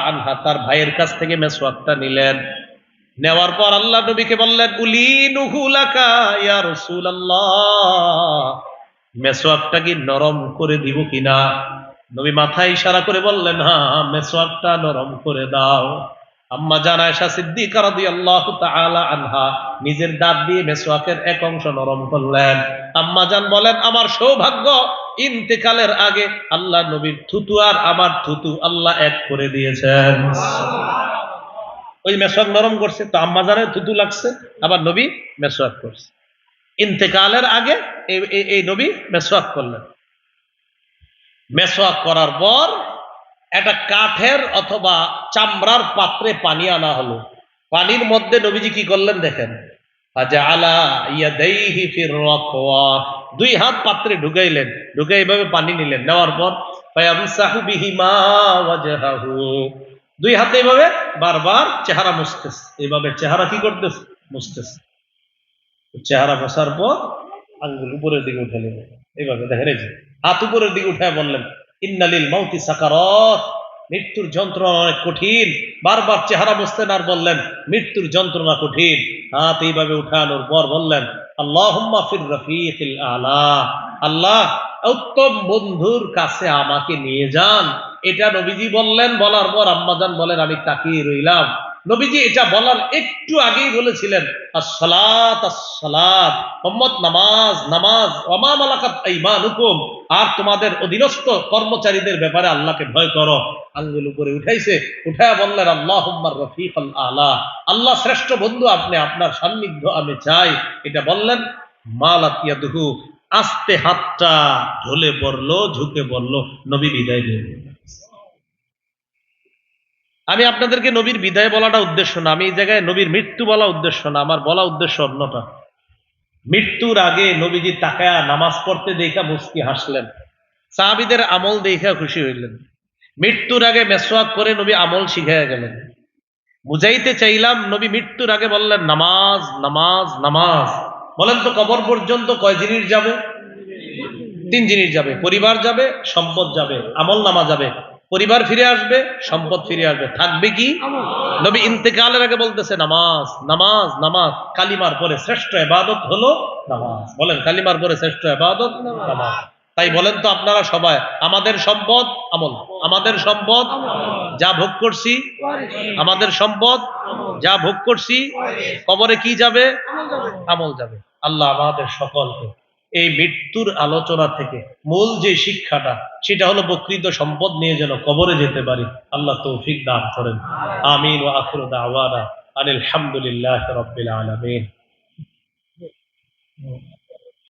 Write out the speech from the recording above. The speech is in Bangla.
আনহা তার ভাইয়ের কাছ থেকে মেসওয়াকটা নিলেন। নেওয়ার পর আল্লাহ নবীকে বললেন, উলিনুহু লাকা ইয়া রাসূলুল্লাহ, মেসওয়াকটা কি নরম করে দিব কিনা? নবী মাথায় ইশারা করে বললেন, হ্যাঁ, মেসওয়াকটা নরম করে দাও। আম্মা জান আয়েশা সিদ্দিকা রাদিয়াল্লাহু তাআলা আনহা নিজের দাঁত দিয়ে মেসওয়াকের এক অংশ নরম করলেন। আম্মা জান বলেন, আমার সৌভাগ্য, ইন্তেকালের আগে আল্লাহ নবীর থুতু আর আমার থুতু আল্লাহ এক করে দিয়েছেন। ওই মেসওয়াক নরম করছে তো আম্মা জানের থুতু লাগছে, আবার নবী মেসওয়াক করছে। ইন্তেকালের আগে এই নবী মেসওয়াক করলেন। মেসওয়াক করার পর একটা কাঠের অথবা চামড়ার পাত্রে পানি আনা হলো। পানির মধ্যে নবীজি কি করলেন দেখেন, দুই হাত পাত্রে ঢুকাইলেন, ঢুকে এইভাবে পানি নিলেন। নেওয়ার পর দুই হাতে এইভাবে বারবার চেহারা মুছতেছে। এইভাবে চেহারা কি করতেছে? মুছতেছে। চেহারা মোছার পর আঙ্গুল উপরের দিকে উঠে নিলেন। এইভাবে দেখেন, এই যে হাত উপরের দিকে উঠে বললেন, ইন্নালিল মাউতি সাকারাত, মৃত্যুর যন্ত্রণা অনেক কঠিন। বারবার চেহারা মুছতেন আর বললেন, মৃত্যুর যন্ত্রণা কঠিন। হাত এইভাবে উঠানোর পর বললেন, আল্লাহুম্মা ফির রফিকিল আলা, আল্লাহ উত্তম বন্ধুর কাছে আমাকে নিয়ে যান। এটা নবীজি বললেন। বলার পর আম্মাজান বলেন, আমি তাকিয়ে রইলাম। নবীজি এটা বলার একটু আগেই বলেছিলেন, আসসালাত আসসালাত, উম্মত নামাজ নামাজ, ওয়া মা মালাকাত আইমানুকুম, আর তোমাদের অধীনস্থ কর্মচারীদের ব্যাপারে আল্লাহকে ভয় করো। আঙ্গুল উপরে উঠাইছে, উঠায়া বললেন, আল্লাহুম্মার রফিকুল আলা, আল্লাহ শ্রেষ্ঠ বন্ধু আপনি, আপনার সান্নিধ্য আমি চাই। এটা বললেন। মালাত ইয়াদুহু, আস্তে হাতটা ঢলে পড়লো, ঝুঁকে পড়লো, নবী বিদায় নিলেন। আমি আপনাদেরকে নবীর বিদায় বলাটা উদ্দেশ্য না, আমি এই জায়গায় নবীর মৃত্যু বলা উদ্দেশ্য না, আমার বলা উদ্দেশ্য অন্যটা। মৃত্যুর আগে নবীজি তাকায়া নামাজ পড়তে দেখা মুস্কি হাসলেন, সাহাবীদের আমল দেখা খুশি হইলেন। মৃত্যুর আগে মেসওয়াক করে নবী আমল শিখাইয়া গেলেন। বুঝাইতে চাইলাম, নবী মৃত্যুর আগে বললেন, নামাজ নামাজ নামাজ। বলেন তো কবর পর্যন্ত কয় জিনিস যাবে? 3 জিনিস যাবে। পরিবার যাবে, সম্পদ যাবে, আমল নামা যাবে। পরিবার ফিরে আসবে, সম্পদ ফিরে আসবে, থাকবে কি? নবী ইন্তেকালের আগে বলতেছে, নামাজ নামাজ নামাজ। কালিমার পরে শ্রেষ্ঠ ইবাদত হলো নামাজ। বলেন, কালিমার পরে শ্রেষ্ঠ ইবাদত নামাজ। তাই বলেন তো আপনারা সবাই, আমাদের সম্পদ আমল, আমাদের সম্পদ যা ভোগ করছি, আমাদের সম্পদ যা ভোগ করছি, কবরে কি যাবে? আমল যাবে। আল্লাহ আমাদের সকলকে এই মৃত্যুর আলোচনা থেকে মূল যে শিক্ষাটা, সেটা হলো প্রকৃত সম্পদ নিয়ে যেন কবরে যেতে পারি। আল্লাহ তৌফিক দান করেন। আমিন ওয়া আখিরু দাওয়ানা আনিল হামদুলিল্লাহি রাব্বিল আলামিন।